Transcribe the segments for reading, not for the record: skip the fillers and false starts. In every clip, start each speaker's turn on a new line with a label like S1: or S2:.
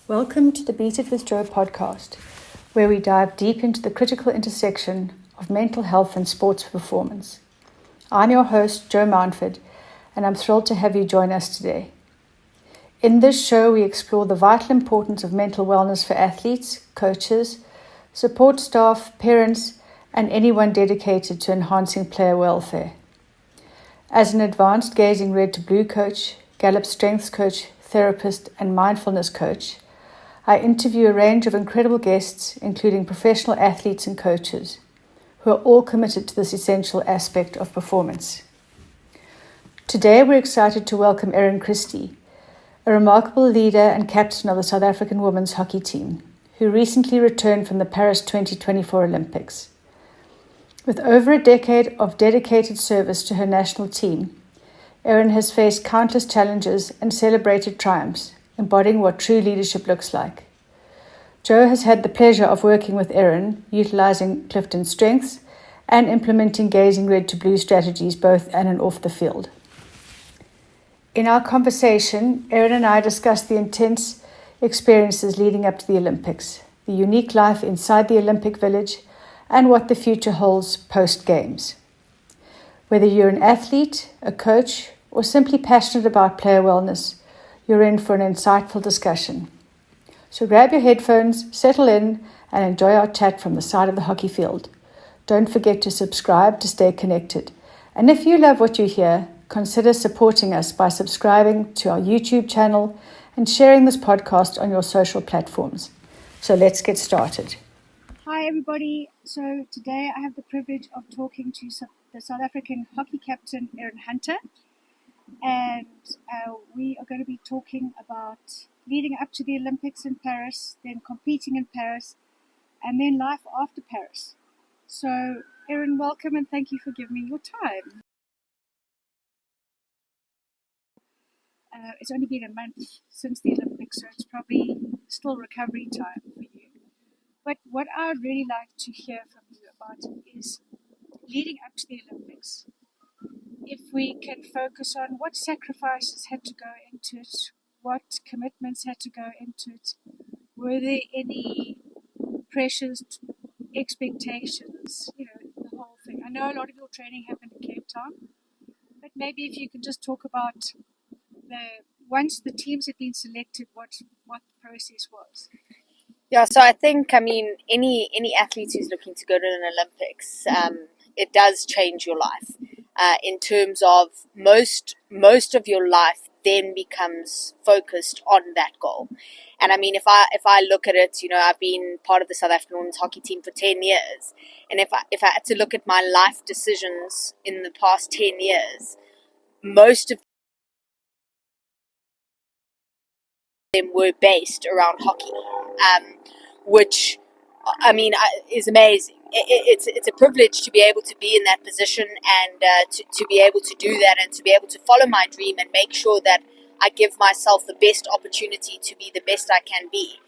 S1: Welcome to the Beet with Jo podcast, where we dive deep into the critical intersection of mental health and sports performance. I'm your host, Jo Mountford, and I'm thrilled to have you join us today. In this show, we explore the vital importance of mental wellness for athletes, coaches, support staff, parents, and anyone dedicated to enhancing player welfare. As an advanced Gazing Red2Blue coach, Gallup Strengths coach, therapist, and mindfulness coach, I interview a range of incredible guests, including professional athletes and coaches, who are all committed to this essential aspect of performance. Today, we're excited to welcome Erin Christie, a remarkable leader and captain of the South African women's hockey team, who recently returned from the Paris 2024 Olympics. With over a decade of dedicated service to her national team, Erin has faced countless challenges and celebrated triumphs, embodying what true leadership looks like. Jo has had the pleasure of working with Erin, utilizing Clifton Strengths and implementing Gazing Red2Blue strategies both on and off the field. In our conversation, Erin and I discussed the intense experiences leading up to the Olympics, the unique life inside the Olympic Village, and what the future holds post-Games. Whether you're an athlete, a coach, or simply passionate about player wellness, you're in for an insightful discussion. So grab your headphones, settle in, and enjoy our chat from the side of the hockey field. Don't forget to subscribe to stay connected. And if you love what you hear, consider supporting us by subscribing to our YouTube channel and sharing this podcast on your social platforms. So let's get started.
S2: Hi everybody, so today I have the privilege of talking to the South African hockey captain Erin Hunter, and we are going to be talking about leading up to the Olympics in Paris, then competing in Paris, and then life after Paris. So Erin, welcome and thank you for giving me your time. It's only been a month since the Olympics, so it's probably still recovery time for you. But what I'd really like to hear from you about is leading up to the Olympics. If we can focus on what sacrifices had to go into it, what commitments had to go into it, were there any pressures, expectations, the whole thing. I know a lot of your training happened in Cape Town, but maybe if you can just talk about once the teams had been selected, what the process was.
S3: Yeah, so I think, any athlete who's looking to go to an Olympics, it does change your life. In terms of most of your life then becomes focused on that goal. And if I look at it, I've been part of the South African women's hockey team for 10 years. And if I had to look at my life decisions in the past 10 years, most of them were based around hockey, which is amazing. It's a privilege to be able to be in that position and to be able to do that and to be able to follow my dream and make sure that I give myself the best opportunity to be the best I can be.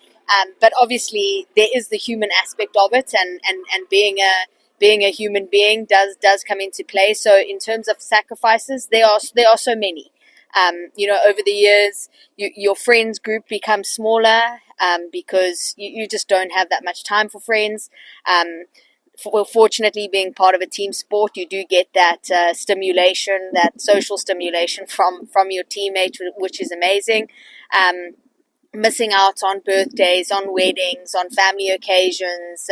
S3: But obviously there is the human aspect of it, and being a human being does come into play. So in terms of sacrifices, there are so many. Over the years, your friends group becomes smaller because you just don't have that much time for friends. Fortunately, being part of a team sport, you do get that stimulation, that social stimulation from your teammates, which is amazing. Missing out on birthdays, on weddings, on family occasions,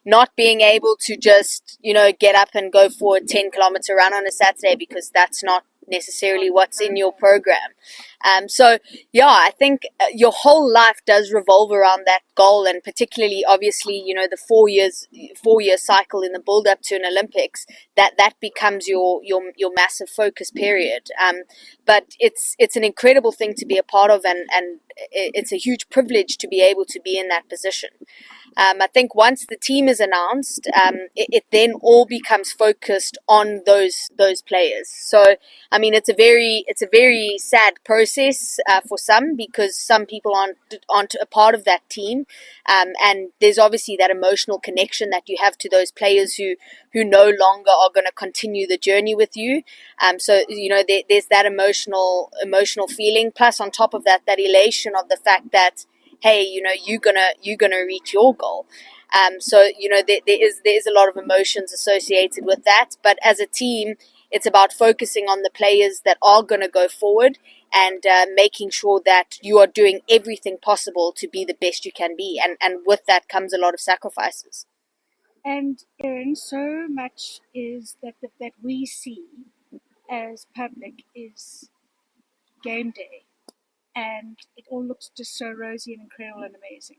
S3: not being able to just, get up and go for a 10-kilometer run on a Saturday because that's not necessarily what's in your program. I think your whole life does revolve around that goal, and particularly obviously the 4-year cycle in the build up to an Olympics, that becomes your massive focus period. But it's an incredible thing to be a part of, and it's a huge privilege to be able to be in that position. I think once the team is announced, it then all becomes focused on those players. So, it's a very sad process for some, because some people aren't a part of that team, and there's obviously that emotional connection that you have to those players who no longer are going to continue the journey with you. There's that emotional feeling. Plus, on top of that elation of the fact that hey, you're gonna reach your goal. So there is a lot of emotions associated with that, but as a team, it's about focusing on the players that are going to go forward and making sure that you are doing everything possible to be the best you can be, and with that comes a lot of sacrifices.
S2: And Erin, so much is that we see as public is game day, and it all looks just so rosy and incredible and amazing.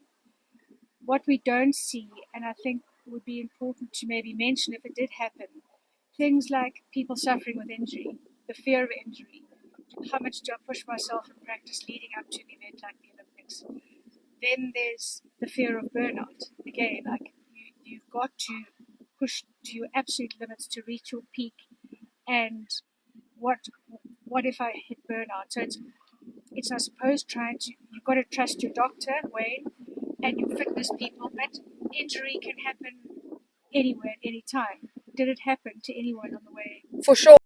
S2: What we don't see, and I think would be important to maybe mention if it did happen, things like people suffering with injury, the fear of injury. How much do I push myself in practice leading up to an event like the Olympics? Then there's the fear of burnout. Again, like you've got to push to your absolute limits to reach your peak. And what what if I hit burnout? So it's I suppose trying to, you've got to trust your doctor, Wayne, and your fitness people, but injury can happen anywhere at any time. Did it happen to anyone on the way?
S3: For sure.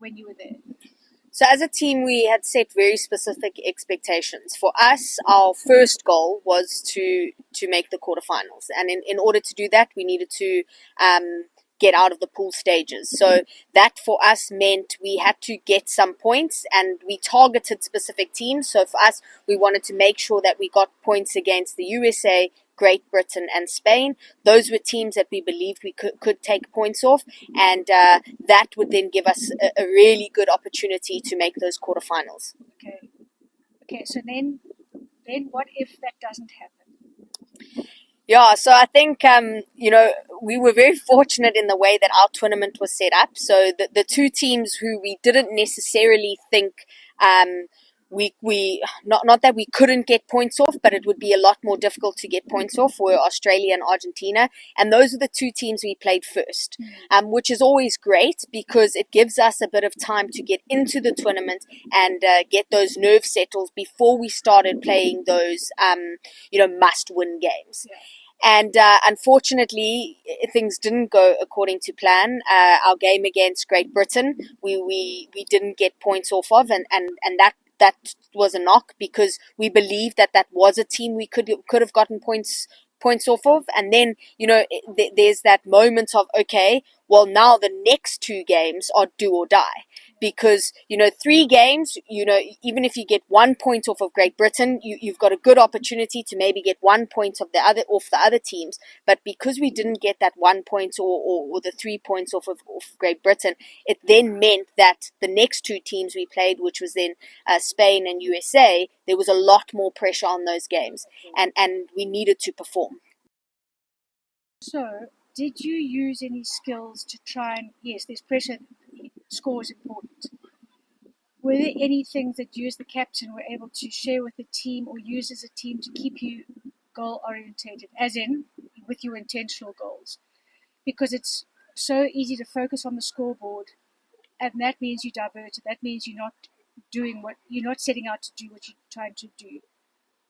S2: when you were there?
S3: So as a team, we had set very specific expectations. For us, our first goal was to make the quarterfinals. And in order to do that, we needed to get out of the pool stages. So that for us meant we had to get some points, and we targeted specific teams. So for us, we wanted to make sure that we got points against the USA, Great Britain and Spain. Those were teams that we believed we could take points off, and that would then give us a really good opportunity to make those quarterfinals.
S2: Okay. So then what if that doesn't happen?
S3: Yeah, so I think, we were very fortunate in the way that our tournament was set up. So the two teams who we didn't necessarily think we not that we couldn't get points off, but it would be a lot more difficult to get points off, were Australia and Argentina. And those are the two teams we played first, which is always great because it gives us a bit of time to get into the tournament and get those nerves settled before we started playing those, must-win games.
S2: Yeah.
S3: And unfortunately, things didn't go according to plan. Our game against Great Britain, we didn't get points off of, and that was a knock because we believed that was a team we could have gotten points off of. And then, there's that moment of, okay, well, now the next two games are do or die. Because, 3 games, even if you get 1 point off of Great Britain, you've got a good opportunity to maybe get 1 point off the other teams. But because we didn't get that 1 point or the 3 points off Great Britain, it then meant that the next two teams we played, which was then Spain and USA, there was a lot more pressure on those games, and we needed to perform.
S2: So, did you use any skills to try and, yes, there's pressure, score is important. Were there any things that you as the captain were able to share with the team or use as a team to keep you goal orientated, as in with your intentional goals? Because it's so easy to focus on the scoreboard, and that means you divert it. That means you're not setting out to do what you're trying to do.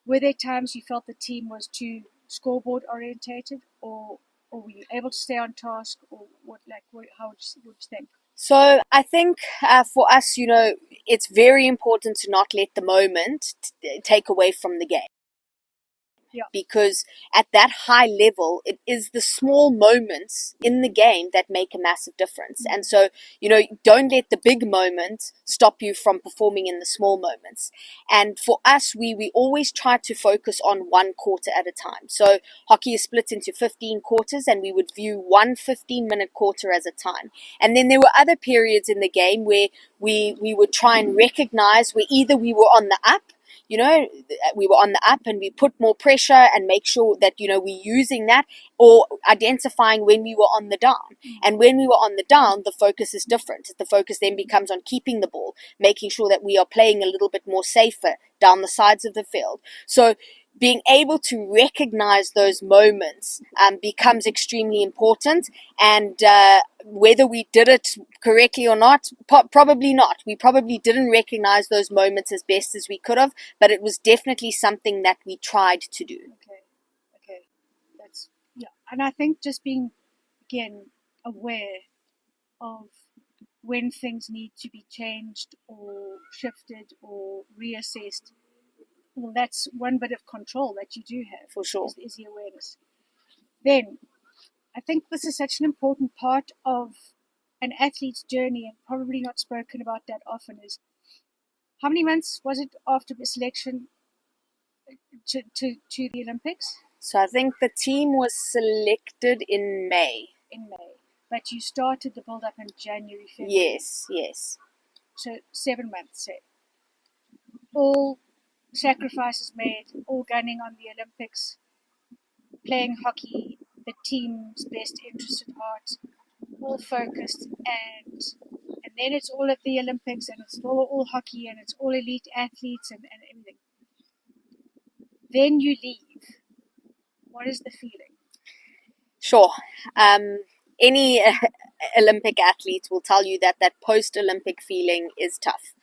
S2: Were there times you felt the team was too scoreboard orientated, or were you able to stay on task, or how would you think?
S3: So I think for us, it's very important to not let the moment take away from the game.
S2: Yeah.
S3: Because at that high level, it is the small moments in the game that make a massive difference. And so, don't let the big moments stop you from performing in the small moments. And for us, we always try to focus on one quarter at a time. So hockey is split into 15 quarters, and we would view one 15-minute quarter as a time. And then there were other periods in the game where we would try and recognize where either we were on the up, we were on the up and we put more pressure and make sure that, we're using that, or identifying when we were on the down. And when we were on the down, the focus is different. The focus then becomes on keeping the ball, making sure that we are playing a little bit more safer down the sides of the field. So being able to recognize those moments becomes extremely important. And whether we did it correctly or not, probably not. We probably didn't recognize those moments as best as we could have, but it was definitely something that we tried to do.
S2: Okay. That's, yeah. And I think just being, again, aware of when things need to be changed or shifted or reassessed. Well, that's one bit of control that you do have.
S3: For sure.
S2: Is the awareness. Then, I think this is such an important part of an athlete's journey, and probably not spoken about that often, is how many months was it after the selection to the Olympics?
S3: So I think the team was selected in May.
S2: But you started the build-up in January, February.
S3: Yes.
S2: So 7 months, say. All sacrifices made, all gunning on the Olympics, playing hockey, the team's best interest at heart, all focused, and then it's all at the Olympics, and it's all hockey, and it's all elite athletes and everything. Then you leave. What is the feeling?
S3: Sure. Any Olympic athlete will tell you that post-Olympic feeling is tough.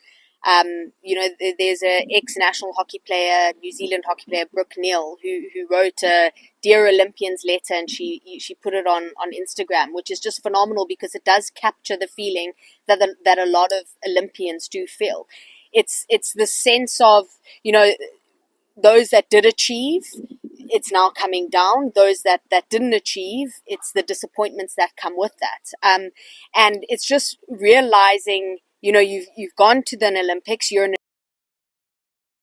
S3: There's a ex-national hockey player, New Zealand hockey player, Brooke Neal, who wrote a Dear Olympians letter, and she put it on Instagram, which is just phenomenal because it does capture the feeling that a lot of Olympians do feel. It's the sense of, those that did achieve, it's now coming down. Those that didn't achieve, it's the disappointments that come with that. And it's just realizing, you've gone to the Olympics, you're an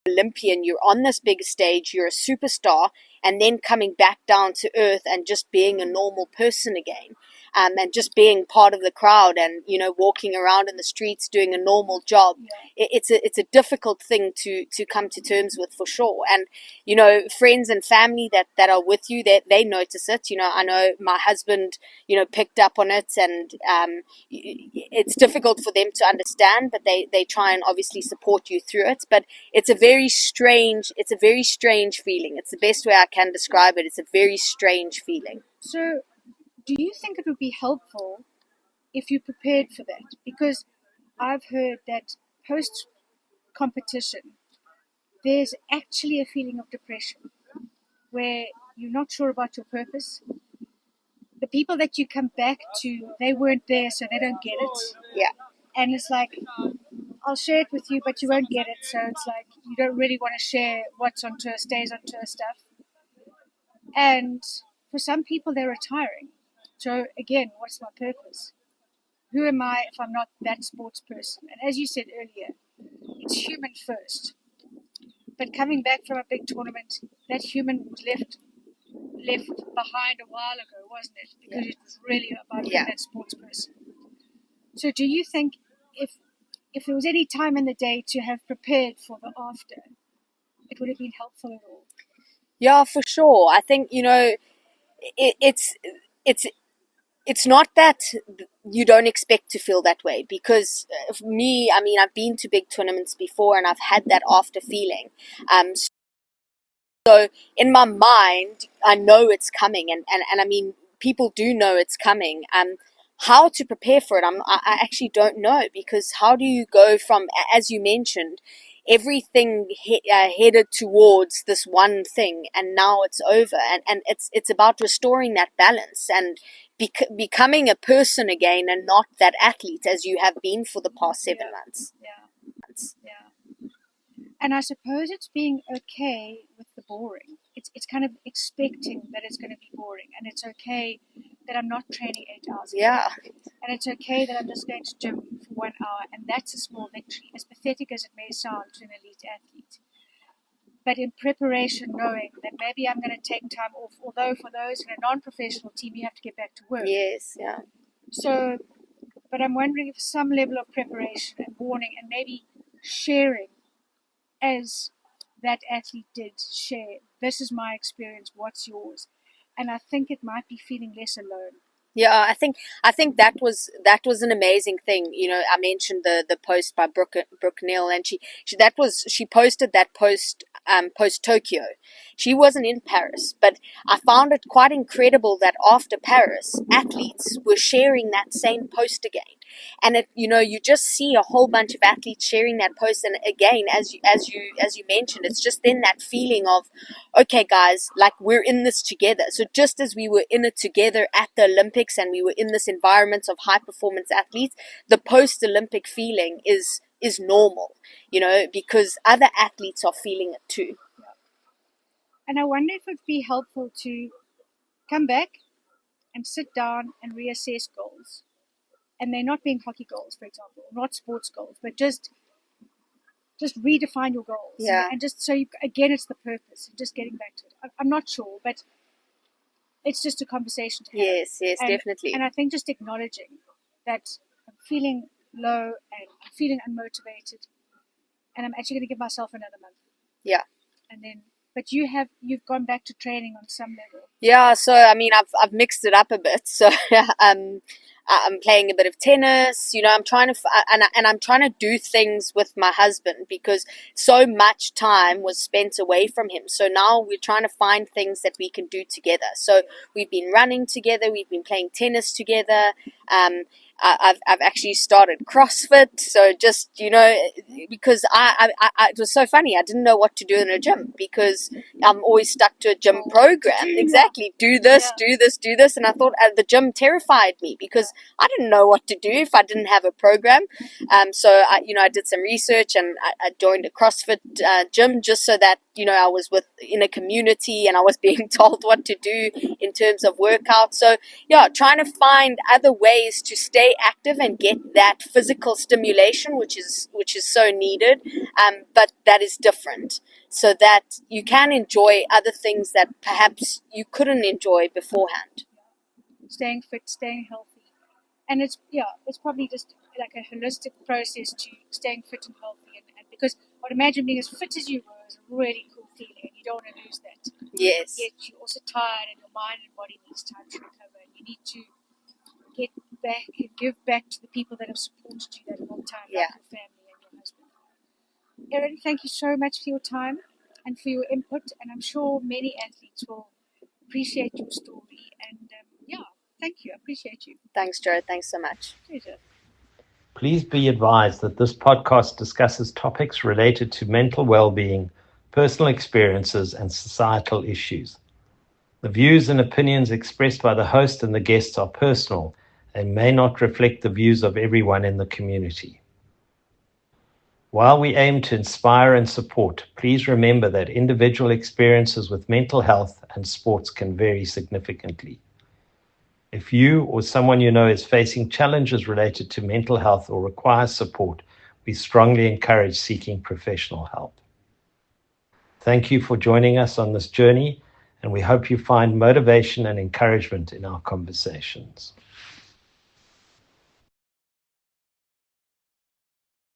S3: Olympian, you're on this big stage, you're a superstar, and then coming back down to earth and just being a normal person again. And just being part of the crowd and, walking around in the streets doing a normal job. Yeah. It's a difficult thing to come to terms with, for sure. And, friends and family that are with you, they notice it. I know my husband, picked up on it, and it's difficult for them to understand, but they try and obviously support you through it. But it's a very strange feeling. It's the best way I can describe it. It's a very strange feeling.
S2: So, do you think it would be helpful if you prepared for that? Because I've heard that post-competition, there's actually a feeling of depression where you're not sure about your purpose. The people that you come back to, they weren't there, so they don't get it.
S3: Yeah.
S2: And it's like, I'll share it with you, but you won't get it. So it's like, you don't really want to share what's on tour, stays on tour stuff. And for some people, they're retiring. So again, what's my purpose? Who am I if I'm not that sports person? And as you said earlier, it's human first. But coming back from a big tournament, that human was left behind a while ago, wasn't it? Because it was really about being that sports person. So do you think if there was any time in the day to have prepared for the after, it would have been helpful at all?
S3: Yeah, for sure. I think, it's not that you don't expect to feel that way, because for me, I've been to big tournaments before and I've had that after feeling. So in my mind, I know it's coming, and people do know it's coming. How to prepare for it, I actually don't know, because how do you go from, as you mentioned, everything headed towards this one thing, and now it's over, and it's about restoring that balance and becoming a person again, and not that athlete as you have been for the past 7 months.
S2: Yeah. And I suppose it's being okay with the boring. It's kind of expecting that it's going to be boring, and it's okay that I'm not training 8 hours a day.
S3: Yeah.
S2: And it's okay that I'm just going to gym for 1 hour, and that's a small victory, as pathetic as it may sound to an elite athlete. But in preparation, knowing that maybe I'm going to take time off, although for those in a non-professional team, you have to get back to work.
S3: Yes, yeah.
S2: So, but I'm wondering if some level of preparation and warning, and maybe sharing, as that athlete did share, this is my experience, what's yours? And I think it might be feeling less alone.
S3: Yeah, I think that was an amazing thing. I mentioned the post by Brooke Neal, and she posted that post Tokyo. She wasn't in Paris, but I found it quite incredible that after Paris, athletes were sharing that same post again. And you just see a whole bunch of athletes sharing that post, and again, as you mentioned, it's just then that feeling of, okay, guys, like, we're in this together. So just as we were in it together at the Olympics, and we were in this environment of high performance athletes, the post Olympic feeling is normal, because other athletes are feeling it too.
S2: And I wonder if it would be helpful to come back and sit down and reassess goals. And they're not being hockey goals, for example, not sports goals, but just redefine your goals.
S3: Yeah.
S2: And just so again, it's the purpose. Just getting back to it. I'm not sure, but it's just a conversation to have.
S3: Yes, definitely.
S2: And I think just acknowledging that I'm feeling low and I'm feeling unmotivated, and I'm actually going to give myself another month.
S3: Yeah.
S2: And then, but you've gone back to training on some level.
S3: Yeah, so I've mixed it up a bit. So I'm playing a bit of tennis. I'm trying to I'm trying to do things with my husband, because so much time was spent away from him. So now we're trying to find things that we can do together. So we've been running together. We've been playing tennis together. I've actually started CrossFit. So just, because it was so funny. I didn't know what to do in a gym because I'm always stuck to a gym program. Exactly. Do this, do this, do this. And I thought the gym terrified me because I didn't know what to do if I didn't have a program. So I did some research and I joined a CrossFit gym just so that, I was in a community and I was being told what to do in terms of workout. So trying to find other ways to stay active and get that physical stimulation, which is so needed, but that is different, so that you can enjoy other things that perhaps you couldn't enjoy beforehand.
S2: Staying fit, staying healthy. And it's probably just like a holistic process to staying fit and healthy. And because I'd imagine being as fit as you were is a really cool feeling, and you don't want to lose that.
S3: Yes.
S2: Yet you're also tired, and your mind and body needs time to recover. And you need to get back and give back to the people that have supported you that long time, like your family and your husband. Erin, thank you so much for your time and for your input. And I'm sure many athletes will appreciate your story. And thank you. I appreciate you.
S3: Thanks, Jo. Thanks so much.
S2: Pleasure.
S4: Please be advised that this podcast discusses topics related to mental well-being, personal experiences, and societal issues. The views and opinions expressed by the host and the guests are personal and may not reflect the views of everyone in the community. While we aim to inspire and support, please remember that individual experiences with mental health and sports can vary significantly. If you or someone you know is facing challenges related to mental health or requires support, we strongly encourage seeking professional help. Thank you for joining us on this journey, and we hope you find motivation and encouragement in our conversations.